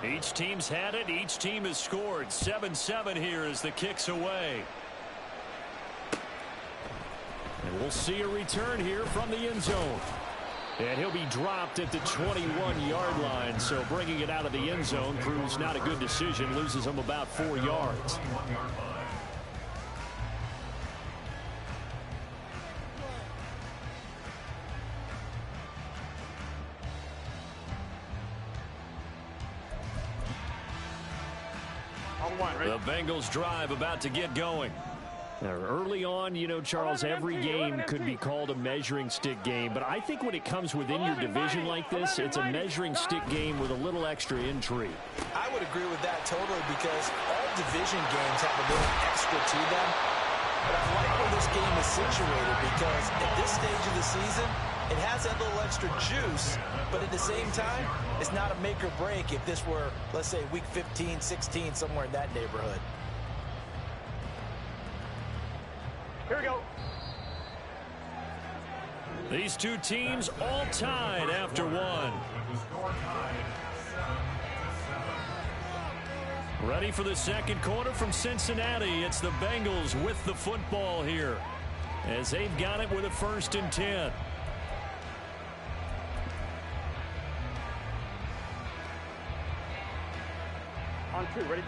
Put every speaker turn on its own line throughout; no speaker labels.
Each team's had it. Each team has scored. 7-7 here as the kick's away. And we'll see a return here from the end zone. And he'll be dropped at the 21-yard line. So bringing it out of the end zone proves not a good decision. Loses him about 4 yards. The Bengals drive about to get going. Now, early on, you know, Charles, every game could be called a measuring stick game. But I think when it comes within your division like this, it's a measuring stick game with a little extra intrigue.
I would agree with that totally because all division games have a little extra to them. But I like where this game is situated because at this stage of the season, it has that little extra juice. But at the same time, it's not a make or break if this were, let's say, week 15, 16, somewhere in that neighborhood.
Here we go.
These two teams all tied after one. Ready for the second quarter from Cincinnati. It's the Bengals with the football here as they've got it with a 1st and 10.
On 2, ready?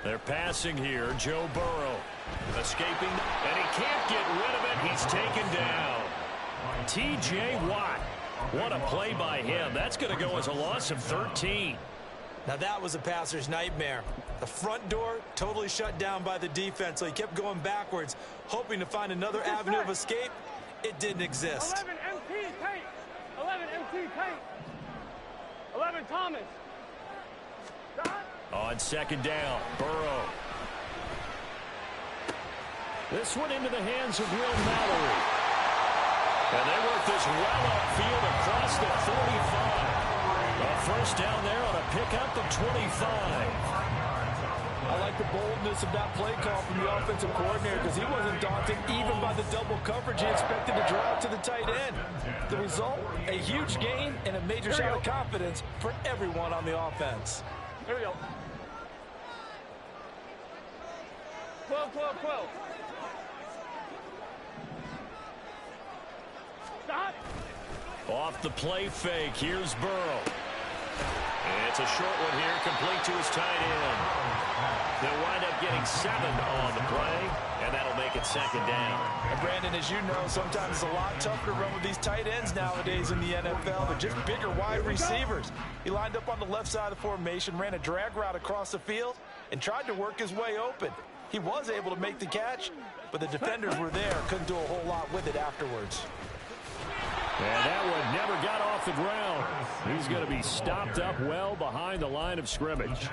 They're passing here. Joe Burrow escaping, and he can't get rid of it. He's taken down. T.J. Watt. What a play by him. That's going to go as a loss of 13.
Now that was a passer's nightmare. The front door totally shut down by the defense, so he kept going backwards, hoping to find another avenue of escape. It didn't exist.
11 MT paint. 11 MT paint. 11 Thomas.
On 2nd down, Burrow. This one into the hands of Will Mallory. And they work this well upfield across the 45. A 1st down there on a pickup of 25.
I like the boldness of that play call from the offensive coordinator because he wasn't daunted even by the double coverage he expected to draw out to the tight end. The result, a huge gain and a major shot of confidence for everyone on the offense.
Here we go. 12, 12, 12. Stop.
Off the play fake, here's Burrow. It's a short one here, complete to his tight end. They'll wind up getting 7 on the play, and that'll make it 2nd down.
And Brandon, as you know, sometimes it's a lot tougher to run with these tight ends nowadays in the NFL. They're just bigger wide receivers. He lined up on the left side of the formation, ran a drag route across the field, and tried to work his way open. He was able to make the catch, but the defenders were there, couldn't do a whole lot with it afterwards.
And that one never got off the ground. He's going to be stopped up well behind the line of scrimmage.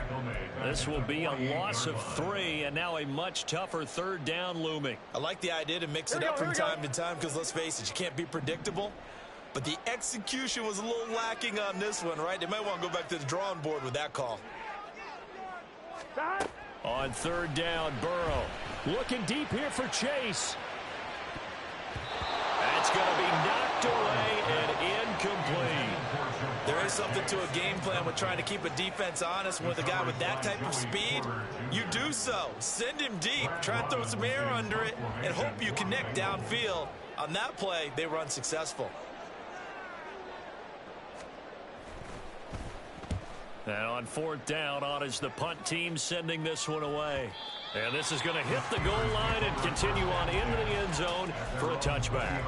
This will be a loss of 3, and now a much tougher 3rd down looming.
I like the idea to mix it up from time to time because, let's face it, you can't be predictable. But the execution was a little lacking on this one, right? They might want to go back to the drawing board with that call.
On 3rd down, Burrow looking deep here for Chase. That's going to be knocked away and incomplete.
There is something to a game plan with trying to keep a defense honest with a guy with that type of speed. You do so. Send him deep. Try and throw some air under it and hope you connect downfield. On that play, they were unsuccessful.
And on 4th down, on is the punt team sending this one away. And this is going to hit the goal line and continue on into the end zone for a touchback.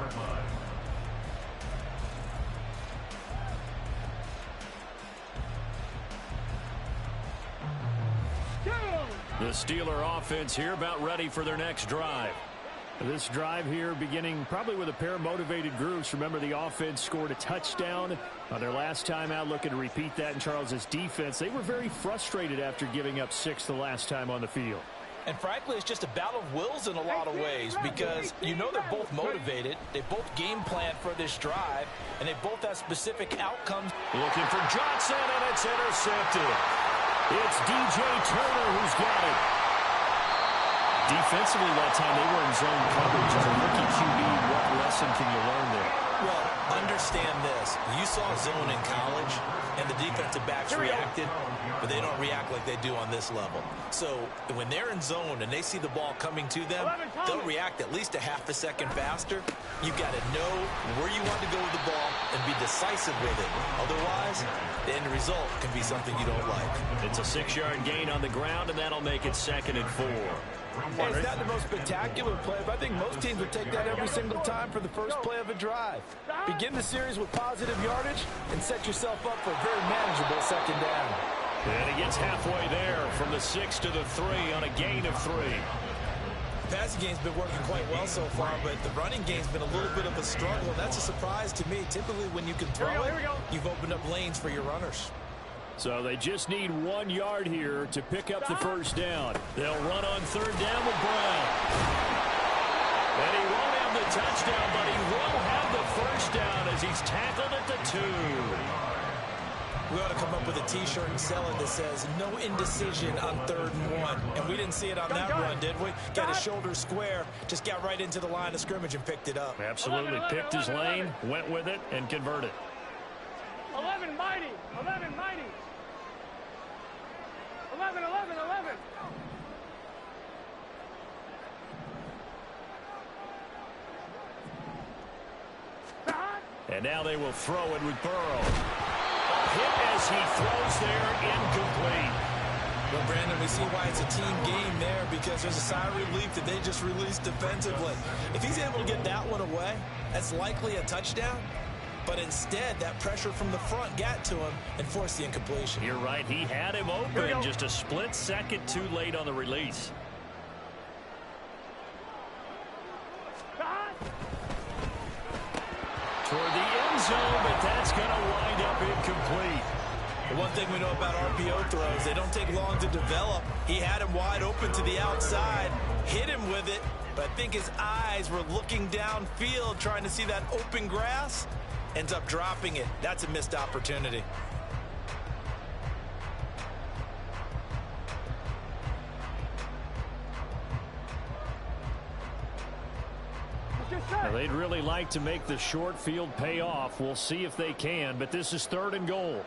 The Steeler offense here about ready for their next drive. This drive here beginning probably with a pair of motivated groups. Remember, the offense scored a touchdown on their last time out, looking to repeat that in Charles's defense. They were very frustrated after giving up 6 the last time on the field.
And frankly, it's just a battle of wills in a lot of ways because you know they're both motivated. They both game plan for this drive, and they both have specific outcomes.
Looking for Johnson, and it's intercepted. It's D.J. Turner who's got it. Defensively that time, they were in zone coverage. As a rookie QB, what lesson can you learn there?
Well, understand this. You saw zone in college, and the defensive backs reacted, but they don't react like they do on this level. So when they're in zone and they see the ball coming to them, they'll react at least a half a second faster. You've got to know where you want to go with the ball and be decisive with it. Otherwise, the end result can be something you don't like.
It's a 6-yard gain on the ground, and that'll make it 2nd and 4.
Hey, it's not the most spectacular play, but I think most teams would take that every single time for the first play of a drive. Begin the series with positive yardage and set yourself up for a very manageable 2nd down.
And he gets halfway there from the 6 to the 3 on a gain of 3.
The passing game's been working quite well so far, but the running game's been a little bit of a struggle, and that's a surprise to me. Typically, when you can throw it, you've opened up lanes for your runners.
So they just need 1 yard here to pick up the first down. They'll run on 3rd down with Brown. And he won't have the touchdown, but he will have the first down as he's tackled at the 2.
We ought to come up with a T-shirt and sell it that says, no indecision on 3rd and 1. And we didn't see it on that run, did we? Got his shoulders square, just got right into the line of scrimmage and picked it up.
Absolutely. Picked his lane, went with it, and converted.
11 mighty. 11 mighty. 11.
And now they will throw it with Burrow. Hit as he throws there, incomplete.
Well, Brandon, we see why it's a team game there, because there's a sigh of relief that they just released defensively. If he's able to get that one away, that's likely a touchdown. But instead, that pressure from the front got to him and forced the incompletion.
You're right. He had him open. Just a split second too late on the release. Toward the end zone, but that's going to wind up incomplete.
The one thing we know about RPO throws, they don't take long to develop. He had him wide open to the outside, hit him with it, but I think his eyes were looking downfield trying to see that open grass. Ends up dropping it. That's a missed opportunity.
Well, they'd really like to make the short field pay off. We'll see if they can, but this is 3rd and goal.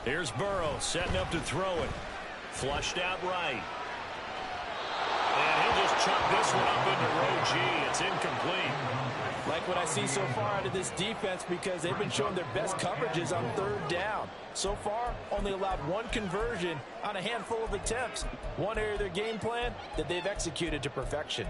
Here's Burrow setting up to throw it. Flushed out right. And he'll just chuck this one up into row G. It's incomplete.
Like what I see so far out of this defense, because they've been showing their best coverages on 3rd down. So far, only allowed 1 conversion on a handful of attempts. One area of their game plan that they've executed to perfection.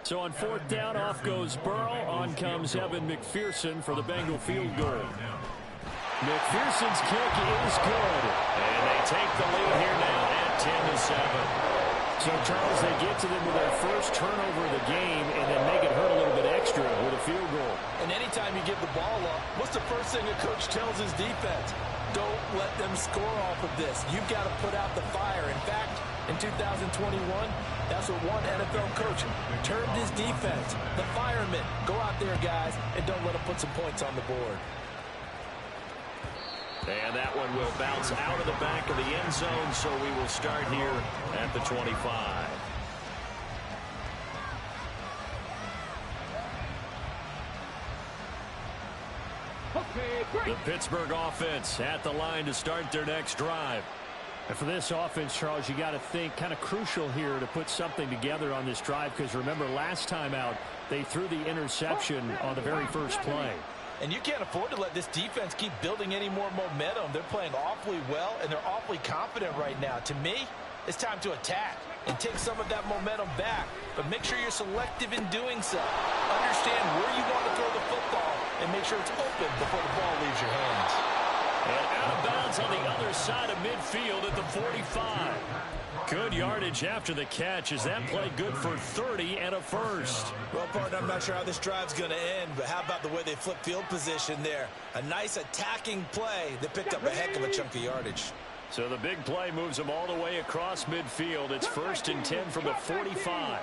So on 4th down, off goes Burrow. On comes Evan McPherson for the Bengal field goal. McPherson's kick is good. And they take the lead here now at 10-7. So, Charles, they get to them with their first turnover of the game and then make it hurt a little bit extra with a field goal.
And anytime you give the ball up, what's the first thing a coach tells his defense? Don't let them score off of this. You've got to put out the fire. In fact, in 2021, that's what one NFL coach termed his defense. The firemen. Go out there, guys, and don't let them put some points on the board.
And that one will bounce out of the back of the end zone, so we will start here at the 25. The Pittsburgh offense at the line to start their next drive. And for this offense, Charles, you got to think kind of crucial here to put something together on this drive, because remember last time out they threw the interception on the very first play.
And you can't afford to let this defense keep building any more momentum. They're playing awfully well, and they're awfully confident right now. To me, it's time to attack and take some of that momentum back. But make sure you're selective in doing so. Understand where you want to throw the football and make sure it's open before the ball leaves your hands.
And out of bounds lands on the other side of midfield at the 45. Good yardage after the catch as that play good for 30 and a first.
Well, partner, I'm not sure how this drive's going to end, but how about the way they flip field position there? A nice attacking play that picked up a heck of a chunk of yardage.
So the big play moves them all the way across midfield. It's 1st and 10 from the 45.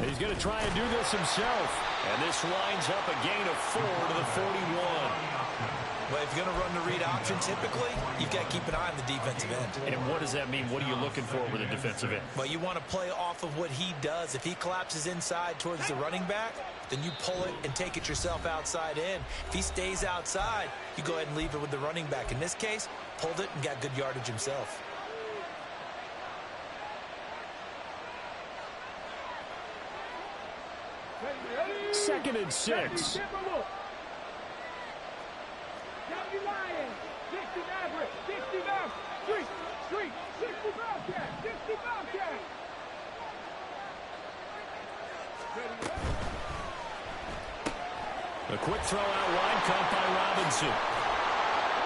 He's going to try and do this himself. And this winds up a gain of 4 to the 41.
Well, if you're going to run the read option, typically, you've got to keep an eye on the defensive end.
And what does that mean? What are you looking for with a defensive end?
Well, you want to play off of what he does. If he collapses inside towards the running back, then you pull it and take it yourself outside in. If he stays outside, you go ahead and leave it with the running back. In this case, pulled it and got good yardage himself.
Second and 6. A quick throw out wide, caught by Robinson.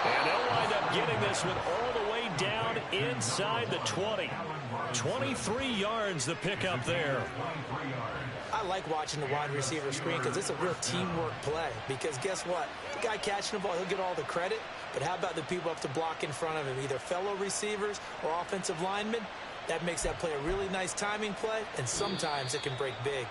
And they'll wind up getting this one all the way down inside the 20. 23 yards the pickup there.
I like watching the wide receiver screen because it's a real teamwork play. Because guess what? The guy catching the ball, he'll get all the credit. But how about the people up to block in front of him, either fellow receivers or offensive linemen? That makes that play a really nice timing play, and sometimes it can break big.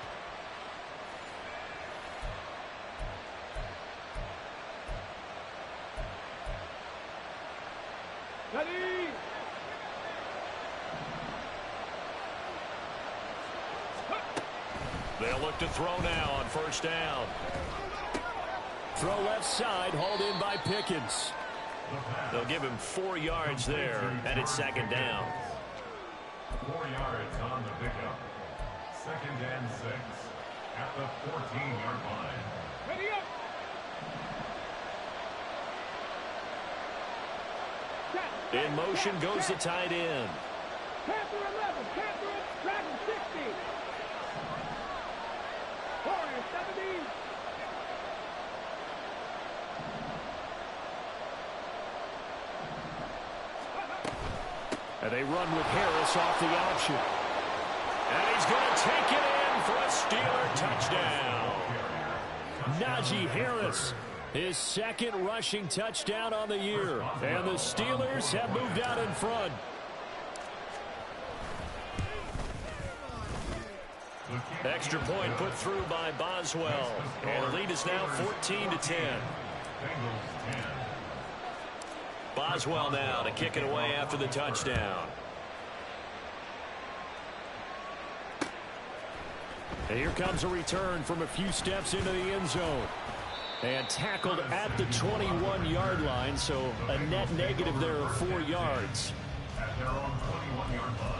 They'll look to throw now on 1st down. Throw left side, hauled in by Pickens. They'll give him 4 yards there, and it's 2nd down.
4 yards on the pickup. 2nd and 6 at the 14-yard line.
Ready up.
In motion goes the tight end.
Panther 11, Panther, Dragon 60. Warrior 17.
And they run with Harris off the option. And he's going to take it in for a Steeler touchdown. Najee Harris, his 2nd rushing touchdown on the year. And the Steelers have moved out in front. Extra point put through by Boswell. And the lead is now 14-10. Boswell now to kick it away after the touchdown. And here comes a return from a few steps into the end zone. And tackled at the 21-yard line, so a net negative there of 4 yards.
At their own 21-yard line.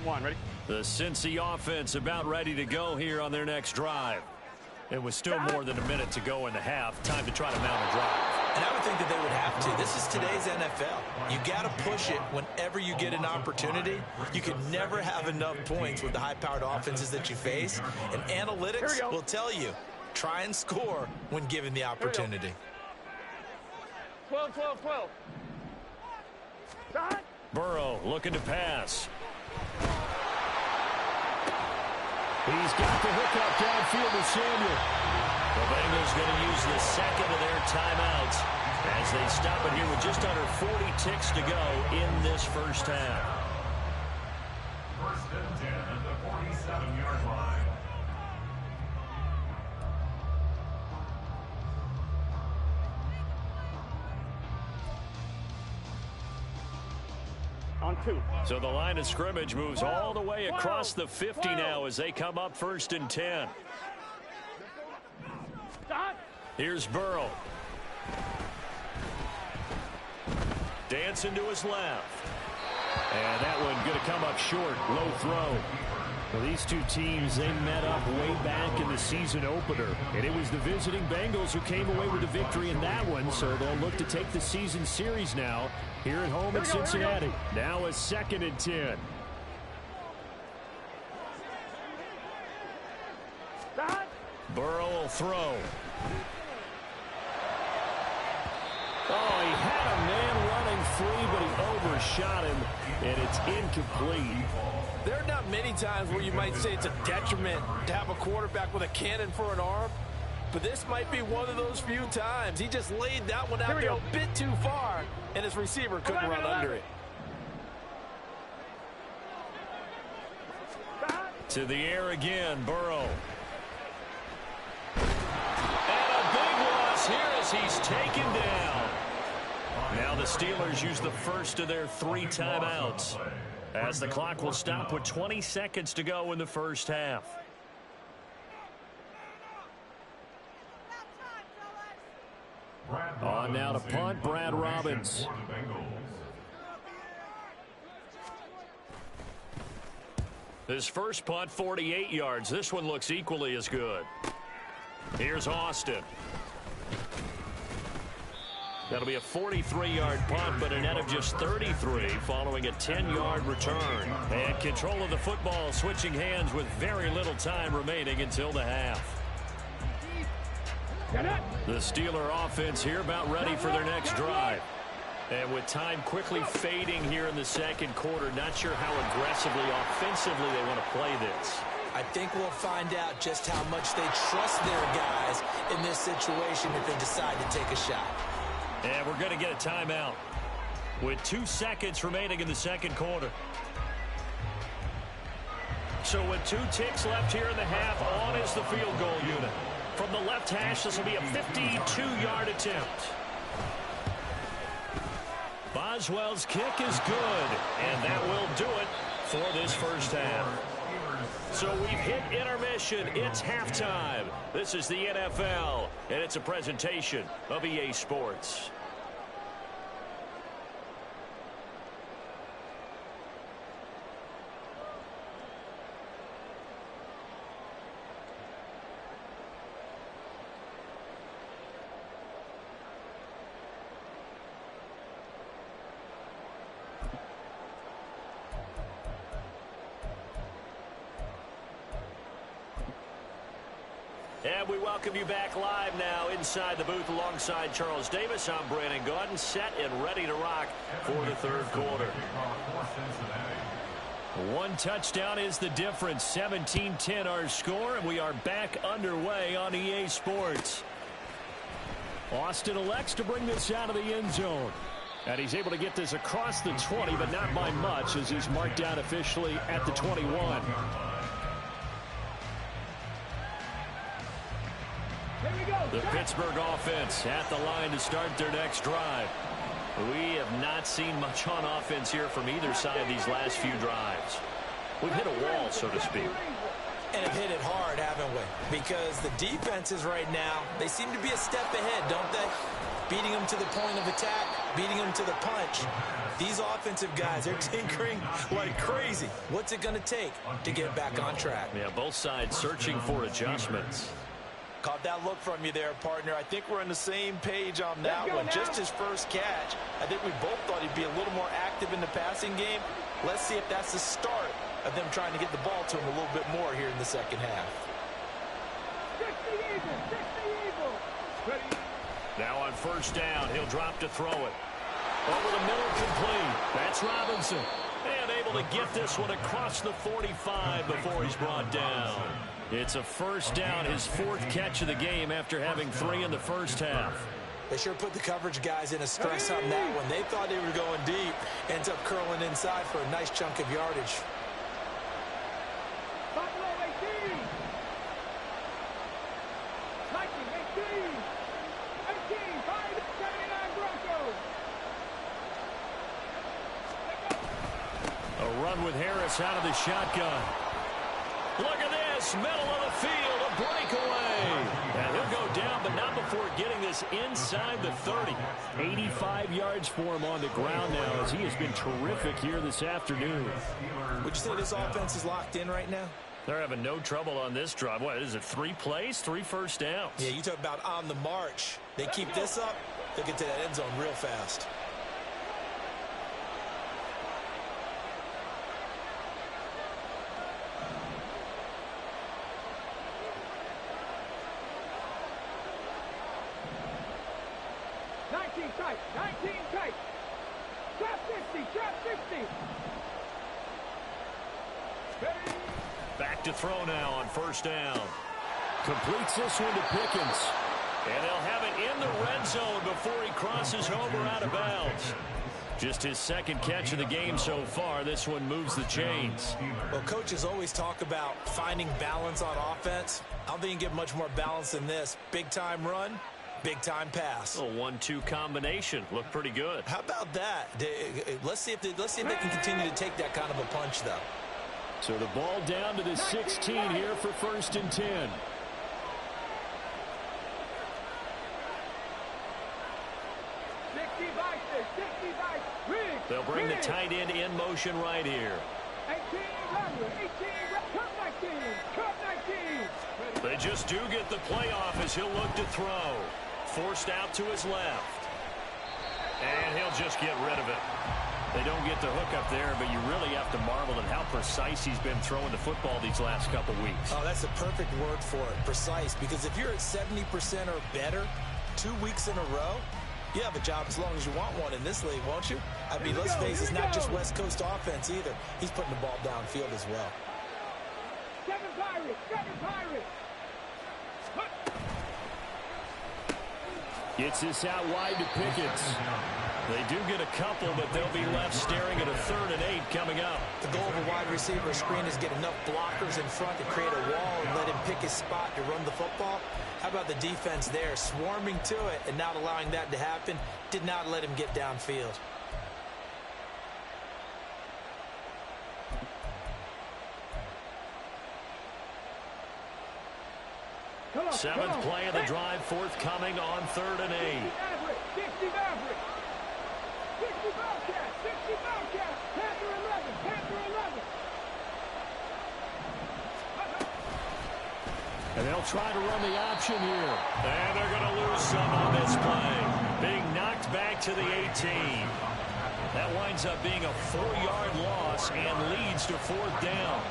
One, ready?
The Cincy offense about ready to go here on their next drive. It was still more than a minute to go in the half. Time to try to mount a drive.
And I would think that they would have to. This is today's NFL. You got to push it whenever you get an opportunity. You can never have enough points with the high-powered offenses that you face. And analytics will tell you, try and score when given the opportunity.
12. Start.
Burrow looking to pass. He's got the hookup downfield to Samuel. The Bengals going to use the 2nd of their timeouts as they stop it here with just under 40 ticks to go in this 1st half.
1st and 10 at the 47-yard line.
On 2.
So the line of scrimmage moves all the way across the 50 now as they come up 1st and 10.
Start.
Here's Burrow. Dancing to his left. And that one going to come up short. Low throw. Well, these two teams, they met up way back in the season opener. And it was the visiting Bengals who came away with the victory in that one. So they'll look to take the season series now here at home in Cincinnati. Now a 2nd and 10. Burrow will throw. Oh, he had a man running free, but he overshot him, and it's incomplete.
There are not many times where you might say it's a detriment to have a quarterback with a cannon for an arm, but this might be one of those few times. He just laid that one out there a bit too far, and his receiver couldn't run under it.
To the air again, Burrow. And a big loss here as he's taken down. Now the Steelers use the first of their 3 timeouts, as the clock will stop with 20 seconds to go in the first half. On now to punt, Brad Robbins. His first punt, 48 yards. This one looks equally as good. Here's Austin. That'll be a 43-yard punt, but a net of just 33 following a 10-yard return. And control of the football switching hands with very little time remaining until the half. The Steeler offense here about ready for their next drive. And with time quickly fading here in the second quarter, not sure how aggressively, offensively they want to play this.
I think we'll find out just how much they trust their guys in this situation if they decide to take a shot.
And we're going to get a timeout with 2 seconds remaining in the second quarter. So with 2 ticks left here in the half, on is the field goal unit. From the left hash, this will be a 52-yard attempt. Boswell's kick is good, and that will do it for this first half. So we've hit intermission. It's halftime. This is the NFL, and it's a presentation of EA Sports. And we welcome you back live now inside the booth alongside Charles Davis. I'm Brandon Gaudin, set and ready to rock for the third quarter. 1 touchdown is the difference. 17-10 our score, and we are back underway on EA Sports. Austin elects to bring this out of the end zone. And he's able to get this across the 20, but not by much, as he's marked down officially at the 21. The Pittsburgh offense at the line to start their next drive. We have not seen much on offense here from either side these last few drives. We've hit a wall, so to speak.
And have hit it hard, haven't we? Because the defenses right now, they seem to be a step ahead, don't they? Beating them to the point of attack, beating them to the punch. These offensive guys, they're tinkering like crazy. What's it going to take to get back on track?
Yeah, both sides searching for adjustments.
Caught that look from you there, partner. I think we're on the same page on that one. Just his first catch. I think we both thought he'd be a little more active in the passing game. Let's see if that's the start of them trying to get the ball to him a little bit more here in the second half.
Now on first down, he'll drop to throw it. Over the middle, complete. That's Robinson. And able to get this one across the 45 before he's brought down. It's a first down, his 4th catch of the game after having 3 in the first half.
They sure put the coverage guys in a stress on that one. They thought they were going deep. Ends up curling inside for a nice chunk of yardage.
A run with Harris out of the shotgun. Look at this, middle of the field, a breakaway. And he'll go down, but not before getting this inside the 30. 85 yards for him on the ground now, as he has been terrific here this afternoon.
Would you say this offense is locked in right now?
They're having no trouble on this drive. What is it, 3 plays, 3 first downs?
Yeah, you talk about on the march. They keep this up, they'll get to that end zone real fast.
tight. 19 tight. Trap 50. Trap 50.
Back to throw now on first down. Completes this one to Pickens. And they'll have it in the red zone before he crosses home or out of bounds. Just his second catch of the game so far. This one moves the chains.
Well, coaches always talk about finding balance on offense. I don't think you can get much more balance than this. Big-time run, big-time pass.
A 1-2 combination. Looked pretty good.
How about that? Let's see if they can continue to take that kind of a punch, though.
So the ball down to the 16 here for 1st and 10. They'll bring the tight end in motion right here.
18, cut 19, cut 19.
They just do get the playoff as he'll look to throw. Forced out to his left. And he'll just get rid of it. They don't get the hook up there, but you really have to marvel at how precise he's been throwing the football these last couple weeks.
Oh, that's the perfect word for it, precise. Because if you're at 70% or better 2 weeks in a row, you have a job as long as you want one in this league, won't you? I mean, let's face it, it's not just West Coast offense either. He's putting the ball downfield as well.
7 Pirates.
Gets this out wide to Pickens. They do get a couple, but they'll be left staring at a 3rd and 8 coming up.
The goal of a wide receiver screen is get enough blockers in front to create a wall and let him pick his spot to run the football. How about the defense there, swarming to it and not allowing that to happen? Did not let him get downfield.
Seventh play of the drive forthcoming on 3rd and 8.
60 Maverick. 60 Bobcat. 60 Bobcat. Panther 11. Panther 11.
And they'll try to run the option here. And they're going to lose some on this play. Being knocked back to the 18. That winds up being a 4-yard loss and leads to 4th down.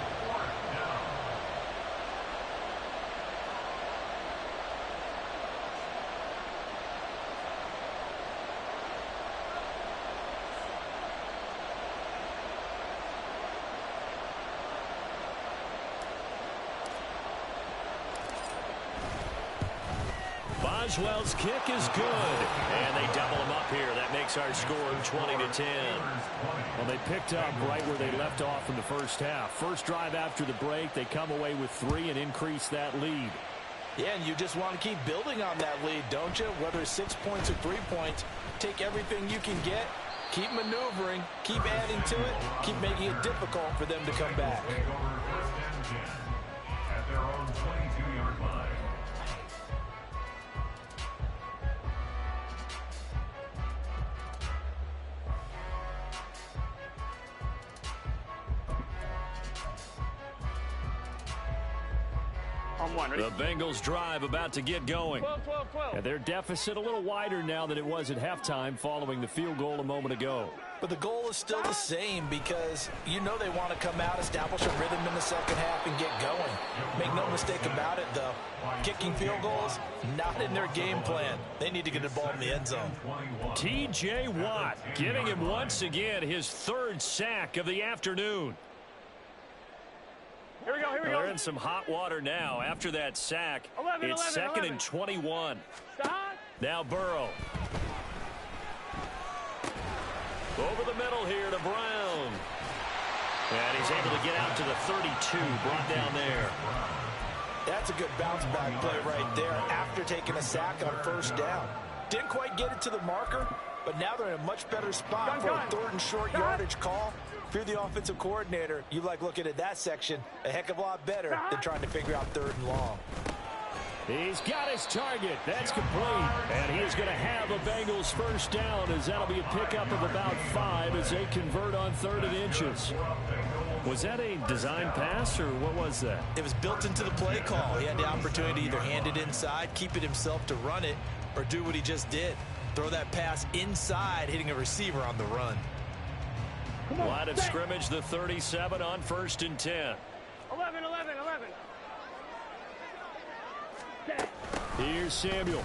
Boswell's kick is good, and they double him up here. That makes our score 20-10. Well, they picked up right where they left off in the first half. First drive after the break, they come away with 3 and increase that lead.
Yeah, and you just want to keep building on that lead, don't you? Whether it's 6 points or 3 points, take everything you can get, keep maneuvering, keep adding to it, keep making it difficult for them to come back.
At their own 22-yard line.
The Bengals drive about to get going.
12.
And their deficit a little wider now than it was at halftime following the field goal a moment ago.
But the goal is still the same because you know they want to come out, establish a rhythm in the second half, and get going. Make no mistake about it, though. Kicking field goals, not in their game plan. They need to get the ball in the end zone.
T.J. Watt getting him once again his 3rd sack of the afternoon.
Here we go.
They're in some hot water now. After that sack,
11,
it's 2nd and 21.
Stop.
Now Burrow. Over the middle here to Brown. And he's able to get out to the 32, brought down there.
That's a good bounce back play right there after taking a sack on 1st down. Didn't quite get it to the marker, but now they're in a much better spot for a 3rd and short yardage call. If you're the offensive coordinator, you like looking at that section a heck of a lot better than trying to figure out 3rd and long.
He's got his target. That's complete. And he is going to have a Bengals 1st down as that'll be a pickup of about 5 as they convert on 3rd and inches. Was that a design pass or what was that?
It was built into the play call. He had the opportunity to either hand it inside, keep it himself to run it, or do what he just did. Throw that pass inside, hitting a receiver on the run.
Line of scrimmage, the 37 on 1st and 10.
11.
Here's Samuel.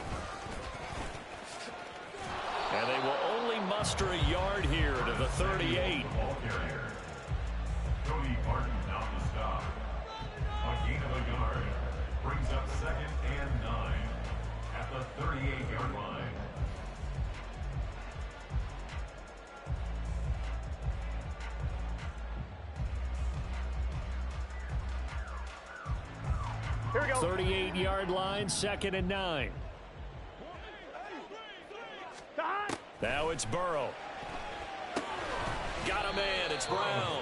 And they will only muster a yard here to the 38.
Ball carrier. Cody Barton out the stop. A gain of a yard. Brings up 2nd and 9 at the 38-yard line.
Here we go. 38-yard line, 2nd and 9. Now it's Burrow. Got a man. It's Brown.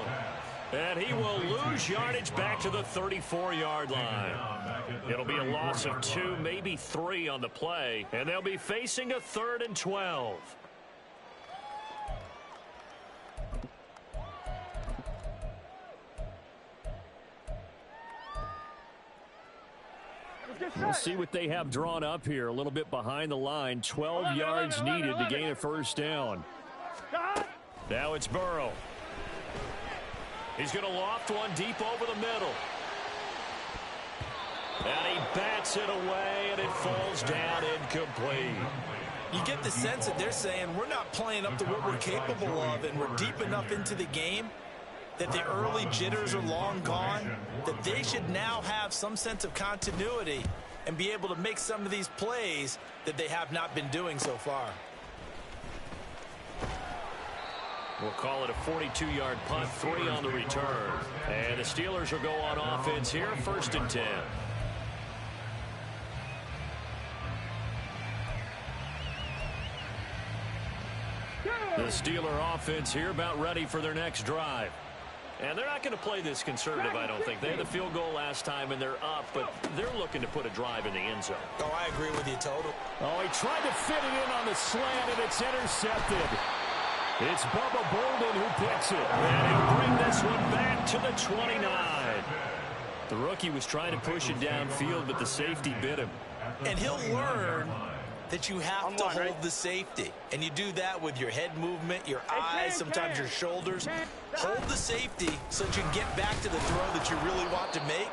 And he will lose yardage back to the 34-yard line. It'll be a loss of 2, maybe 3 on the play. And they'll be facing a 3rd and 12. We'll see what they have drawn up here. A little bit behind the line. 12 yards needed to gain a first down. Now it's Burrow. He's going to loft one deep over the middle. And he bats it away, and it falls down incomplete.
You get the sense that they're saying we're not playing up to what we're capable of, and we're deep enough into the game that the early jitters are long gone, that they should now have some sense of continuity and be able to make some of these plays that they have not been doing so far.
We'll call it a 42-yard punt, 3 on the return. And the Steelers will go on offense here, 1st and 10. The Steeler offense here about ready for their next drive. And they're not going to play this conservative, I don't think. They had the field goal last time, and they're up, but they're looking to put a drive in the end zone.
Oh, I agree with you, total.
Oh, he tried to fit it in on the slant, and it's intercepted. It's Bubba Bolden who picks it. And he'll bring this one back to the 29. The rookie was trying to push it downfield, but the safety bit him.
And he'll learn that you have to hold the safety. And you do that with your head movement, your eyes, sometimes your shoulders. Hold the safety so that you can get back to the throw that you really want to make.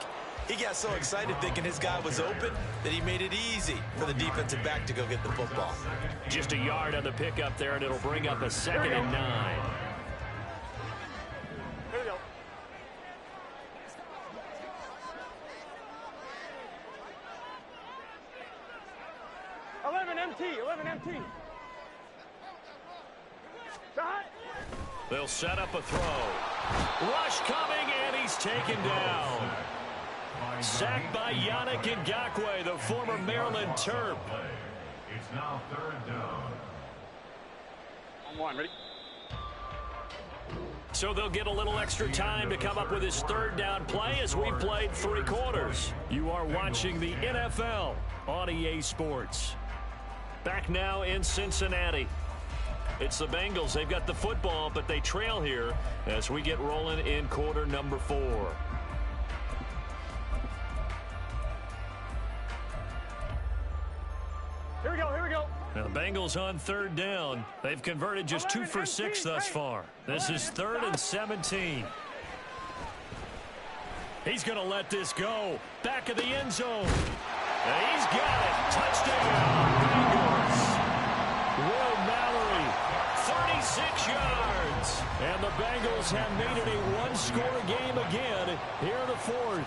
He got so excited thinking his guy was open that he made it easy for the defensive back to go get the football.
Just a yard on the pickup there, and it'll bring up a 2nd and 9.
Here we go. Eleven MT. Shot.
They'll set up a throw. Rush coming, and he's taken down. Sacked by Yannick Ngakoue, the former Maryland Terp.
It's now 3rd down.
On one, ready?
So they'll get a little extra time to come up with his 3rd down play as we played 3 quarters. You are watching the NFL on EA Sports. Back now in Cincinnati. It's the Bengals. They've got the football, but they trail here as we get rolling in quarter number 4.
Here we go.
Now the Bengals on 3rd down. They've converted just 2 for 6 thus far. This is 3rd and 17. He's going to let this go. Back of the end zone. And he's got it. Touchdown, Bengals. Will Mallory, 36 yards. And the Bengals have made it a one-score game again here in the 4th.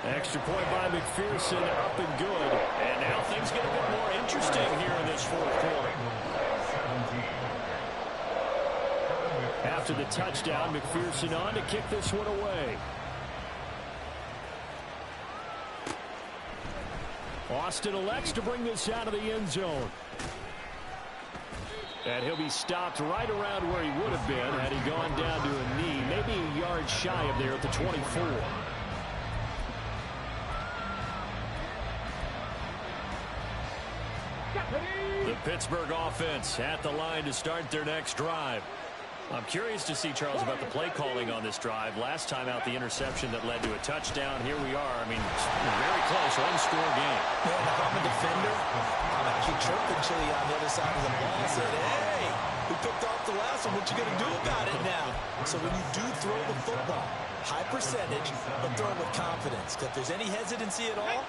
Extra point by McPherson, up and good. And now things get a bit more interesting here in this 4th quarter. After the touchdown, McPherson on to kick this one away. Austin elects to bring this out of the end zone. And he'll be stopped right around where he would have been had he gone down to a knee, maybe a yard shy of there at the 24. The Pittsburgh offense at the line to start their next drive. I'm curious to see, Charles, about the play calling on this drive. Last time out, the interception that led to a touchdown. Here we are. I mean, very close, one-score game.
Yeah, if I'm a defender, I'm actually chirping Chili on the other side of the ball and said, hey, we picked off the last one. What you going to do about it now? So when you do throw the football, high percentage, but throw it with confidence. Because if there's any hesitancy at all,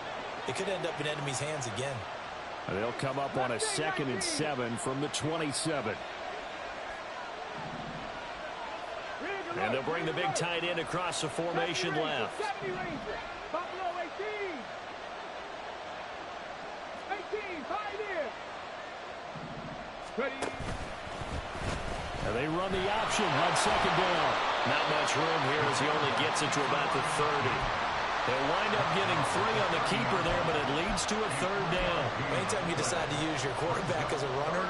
it could end up in enemy's hands again.
They'll come up on a 2nd and 7 from the 27. And they'll bring the big tight end across the formation left.
Buffalo 18. 18, Pioneer. Ready.
And they run the option on 2nd down. Not much room here as he only gets it to about the 30. They'll wind up getting 3 on the keeper there, but it leads to a 3rd down.
Anytime you decide to use your quarterback as a runner,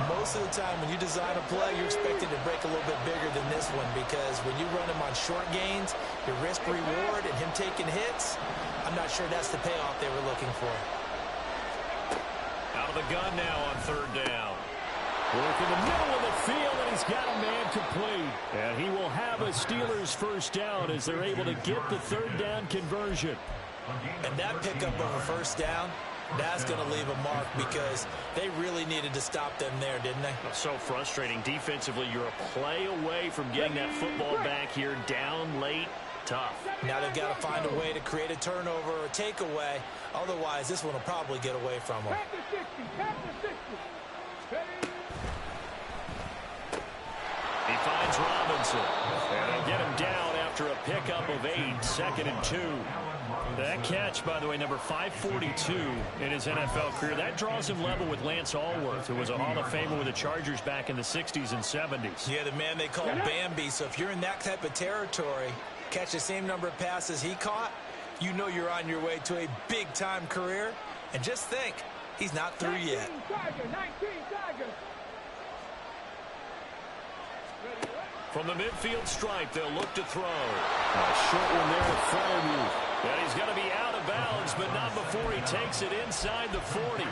most of the time when you design a play, you're expected to break a little bit bigger than this one, because when you run him on short gains, your risk-reward and him taking hits, I'm not sure that's the payoff they were looking for.
Out of the gun now on 3rd down. Work in the middle of the field, and he's got a man complete. And he will have a Steelers 1st down as they're able to get the 3rd down conversion.
And that pickup of a 1st down, that's going to leave a mark, because they really needed to stop them there, didn't they?
So frustrating. Defensively, you're a play away from getting that football back here, down late. Tough.
Now they've got to find a way to create a turnover or a takeaway. Otherwise, this one will probably get away from them.
Past the 60, past the 60. Ready.
He finds Robinson. And they'll get him down after a pickup of 8, 2nd and 2. That catch, by the way, number 542 in his NFL career. That draws him level with Lance Allworth, who was a Hall of Famer with the Chargers back in the 60s and 70s.
Yeah, the man they call Bambi. So if you're in that type of territory, catch the same number of passes he caught, you know you're on your way to a big-time career. And just think, he's not through yet.
19 Tiger.
From the midfield stripe, they'll look to throw. A short one there to Fairview. And he's going to be out of bounds, but not before he takes it inside the 40.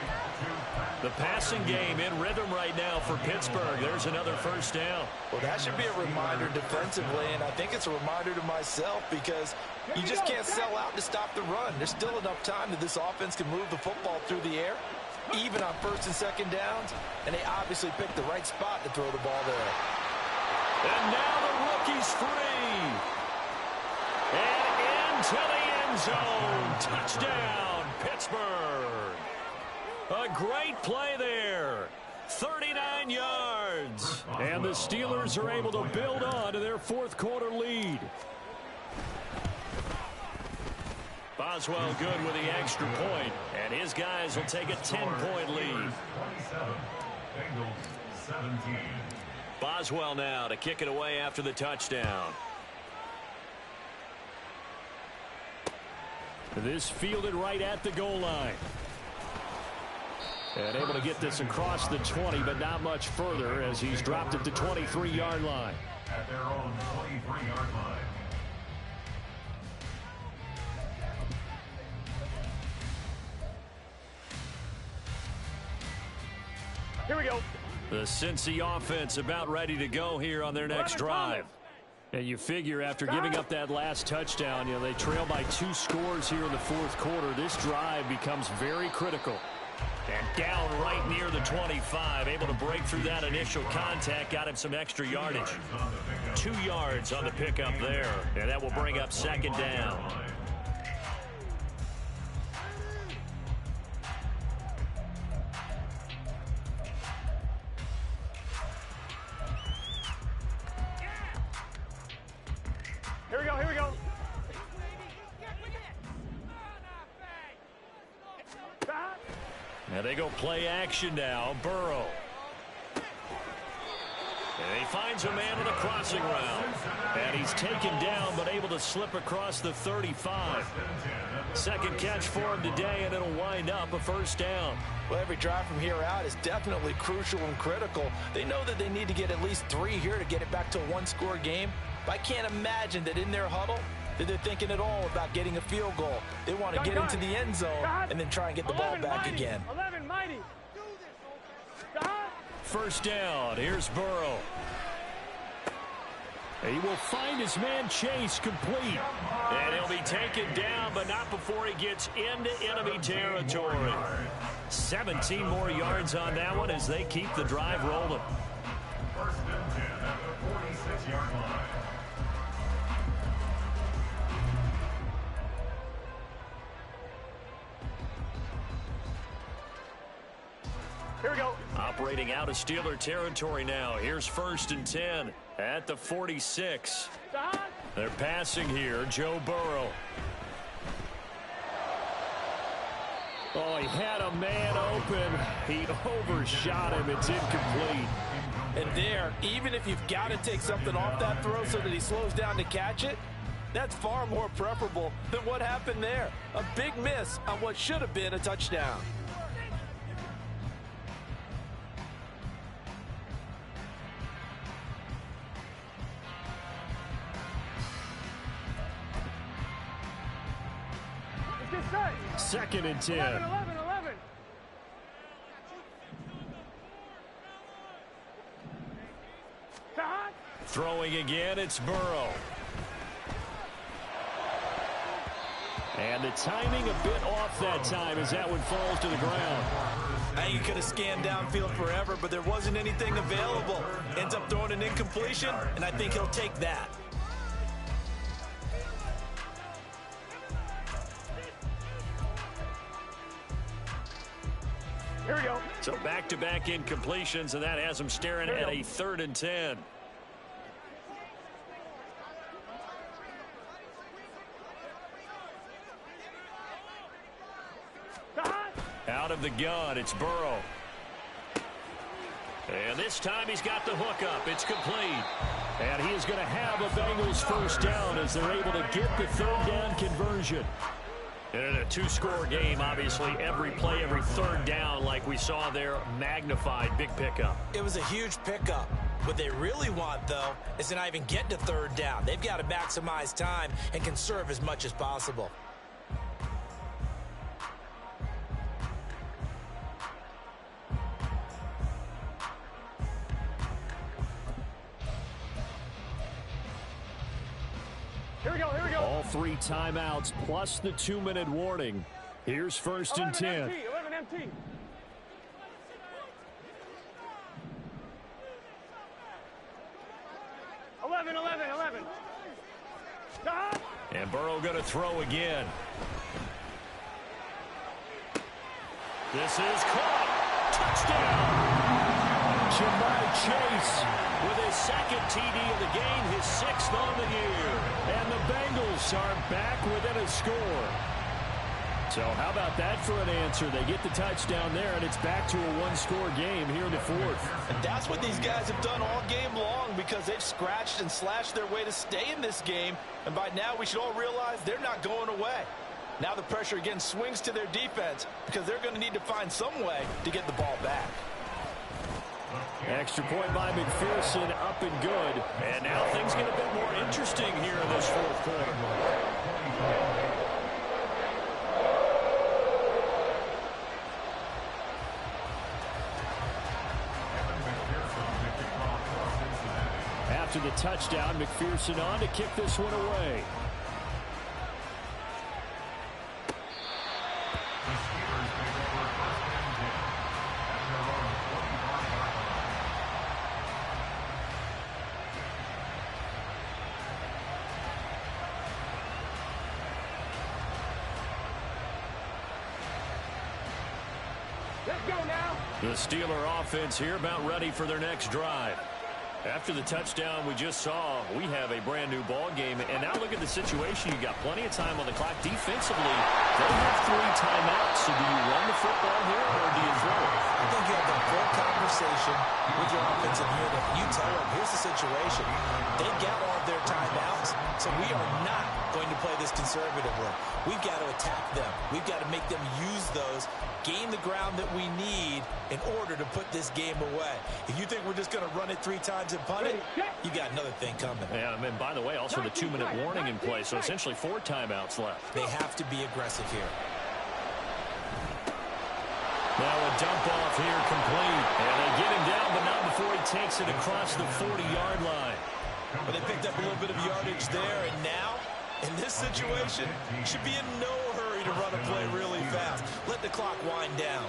The passing game in rhythm right now for Pittsburgh. There's another 1st down.
Well, that should be a reminder defensively, and I think it's a reminder to myself, because you just can't sell out to stop the run. There's still enough time that this offense can move the football through the air, even on 1st and 2nd downs, and they obviously picked the right spot to throw the ball there.
And now the rookie's free. And into the end zone. Touchdown, Pittsburgh. A great play there. 39 yards. And the Steelers are able to build on to their 4th quarter lead. Boswell good with the extra point, and his guys will take a 10-point lead.
27, Bengals 17.
Boswell now to kick it away after the touchdown. This fielded right at the goal line. And able to get this across the 20, but not much further as he's dropped at the 23-yard line.
At their own 23-yard line.
Here we go.
The Cincy offense about ready to go here on their next drive. And you figure after giving up that last touchdown, you know, they trail by 2 scores here in the 4th quarter. This drive becomes very critical. And down right near the 25, able to break through that initial contact, got him some extra yardage. 2 yards on the pickup there, and that will bring up 2nd down.
Here we go.
Now they go play action now. Burrow. And he finds a man on the crossing route. And he's taken down, but able to slip across the 35. 2nd catch for him today, and it'll wind up a 1st down.
Well, every drive from here out is definitely crucial and critical. They know that they need to get at least 3 here to get it back to a 1-score game. But I can't imagine that in their huddle that they're thinking at all about getting a field goal. They want to get into the end zone and then try and get the ball back again.
11 mighty.
1st down. Here's Burrow. He will find his man Chase complete. And he'll be taken down, but not before he gets into enemy territory. 17 more yards on that one as they keep the drive rolling.
1st and 10 at the 46-yard line.
Here we go.
Operating out of Steeler territory now. Here's 1st and 10 at the 46. They're passing here. Joe Burrow. Oh, he had a man open. He overshot him. It's incomplete.
And there, even if you've got to take something off that throw so that he slows down to catch it, that's far more preferable than what happened there. A big miss on what should have been a touchdown.
Second and 10.
11.
Throwing again, it's Burrow. And the timing a bit off that time as that one falls to the ground.
Now you could have scanned downfield forever, but there wasn't anything available. Ends up throwing an incompletion, and I think he'll take that.
Here we go.
So back-to-back incompletions, and that has him staring at a 3rd and 10. Out of the gun, it's Burrow. And this time he's got the hook up. It's complete. And he is going to have a Bengals 1st down as they're able to get the 3rd down conversion. And in a 2-score game, obviously, every play, every 3rd down, like we saw there, magnified, big pickup.
It was a huge pickup. What they really want, though, is to not even get to 3rd down. They've got to maximize time and conserve as much as possible.
Here we go.
All 3 timeouts plus the 2-minute warning. Here's 1st and 10.
11 empty. Eleven.
And Burrow going to throw again. This is caught. Touchdown. Jamar Chase with his 2nd TD of the game, his 6th on the year. And the Bengals are back within a score. So how about that for an answer? They get the touchdown there, and it's back to a 1-score game here in the 4th.
And that's what these guys have done all game long because they've scratched and slashed their way to stay in this game. And by now, we should all realize they're not going away. Now the pressure again swings to their defense because they're going to need to find some way to get the ball back.
Extra point by McPherson, up and good. And now things get a bit more interesting here in this 4th quarter. After the touchdown, McPherson on to kick this one away.
Let's go now.
The Steeler offense here about ready for their next drive. After the touchdown we just saw, we have a brand new ball game. And now look at the situation. You got plenty of time on the clock. Defensively, they have 3 timeouts. So do you run the football here or do you throw it?
I think you have a full conversation with your offensive unit. You tell them, here's the situation. They've got all of their timeouts, so we are not going to play this conservatively. We've got to attack them. We've got to make them use those, gain the ground that we need in order to put this game away. If you think we're just going to run it 3 times and punt it, you got another thing coming.
Yeah, and by the way, also the 2-minute warning in place, so essentially 4 timeouts left.
They have to be aggressive here.
Now a dump off here complete. And they get him down, but not before he takes it across the 40-yard line.
But they picked up a little bit of yardage there, and now, in this situation, should be in no hurry to run a play really fast. Let the clock wind down.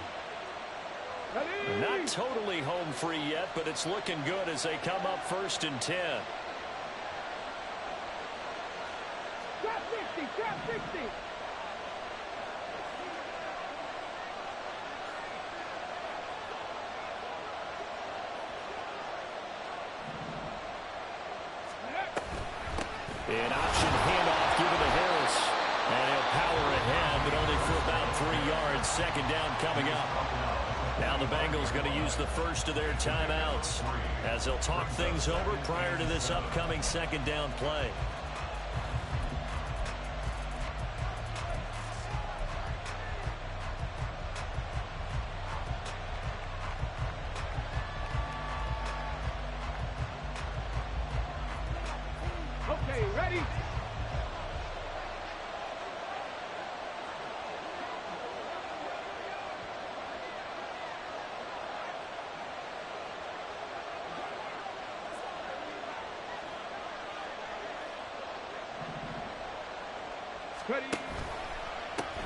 Not totally home free yet, but it's looking good as they come up 1st and 10.
Trap 60.
An option handoff given to Harris. And he'll power ahead, but only for about 3 yards. Second down coming up. Now the Bengals going to use the first of their timeouts as they'll talk things over prior to this upcoming second down play.
Okay, ready? Ready?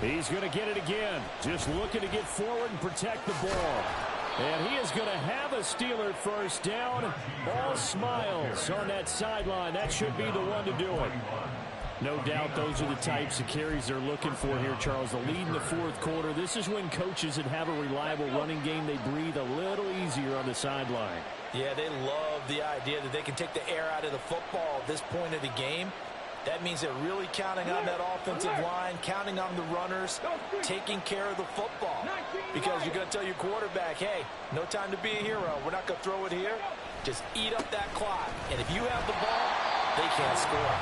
He's going to get it again. Just looking to get forward and protect the ball. And he is going to have a Steeler first down. All smiles on that sideline. That should be the one to do it. No doubt those are the types of carries they're looking for here, Charles. The lead in the fourth quarter. This is when coaches that have a reliable running game, they breathe a little easier on the sideline.
Yeah, they love the idea that they can take the air out of the football at this point of the game. That means they're really counting on that offensive line, counting on the runners, taking care of the football. Because you're going to tell your quarterback, hey, no time to be a hero. We're not going to throw it here. Just eat up that clock. And if you have the ball, they can't score.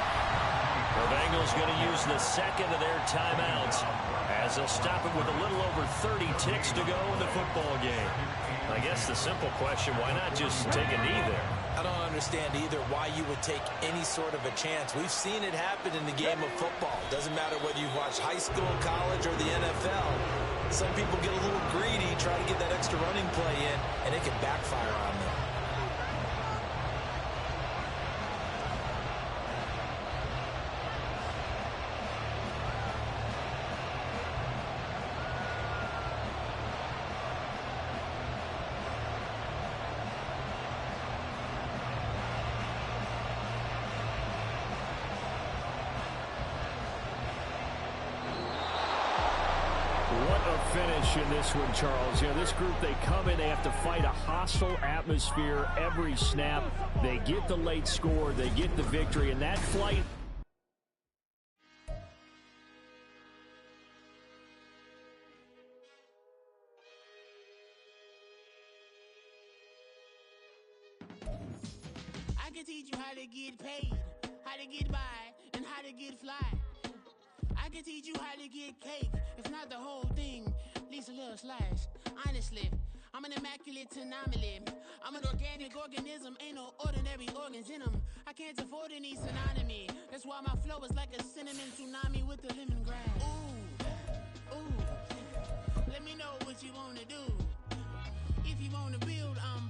The Bengals going to use the second of their timeouts as they'll stop it with a little over 30 ticks to go in the football game. I guess the simple question, why not just take a knee there?
I don't understand either why you would take any sort of a chance. We've seen it happen in the game of football. Doesn't matter whether you've watched high school, college, or the NFL. Some people get a little greedy, try to get that extra running play in, and it can backfire on them.
Finish in this one, Charles. You know, this group, they come in, they have to fight a hostile atmosphere every snap. They get the late score, they get the victory, and that flight.
I can teach you how to get paid, how to get by, and how to get fly. I can teach you how to get cake, if not the whole thing, at least a little slice. Honestly, I'm an immaculate anomaly. I'm an organic organism, ain't no ordinary organs in them. I can't afford any synonymy. That's why my flow is like a cinnamon tsunami with the lemongrass. Ooh, ooh, let me know what you wanna do. If you wanna build, I'm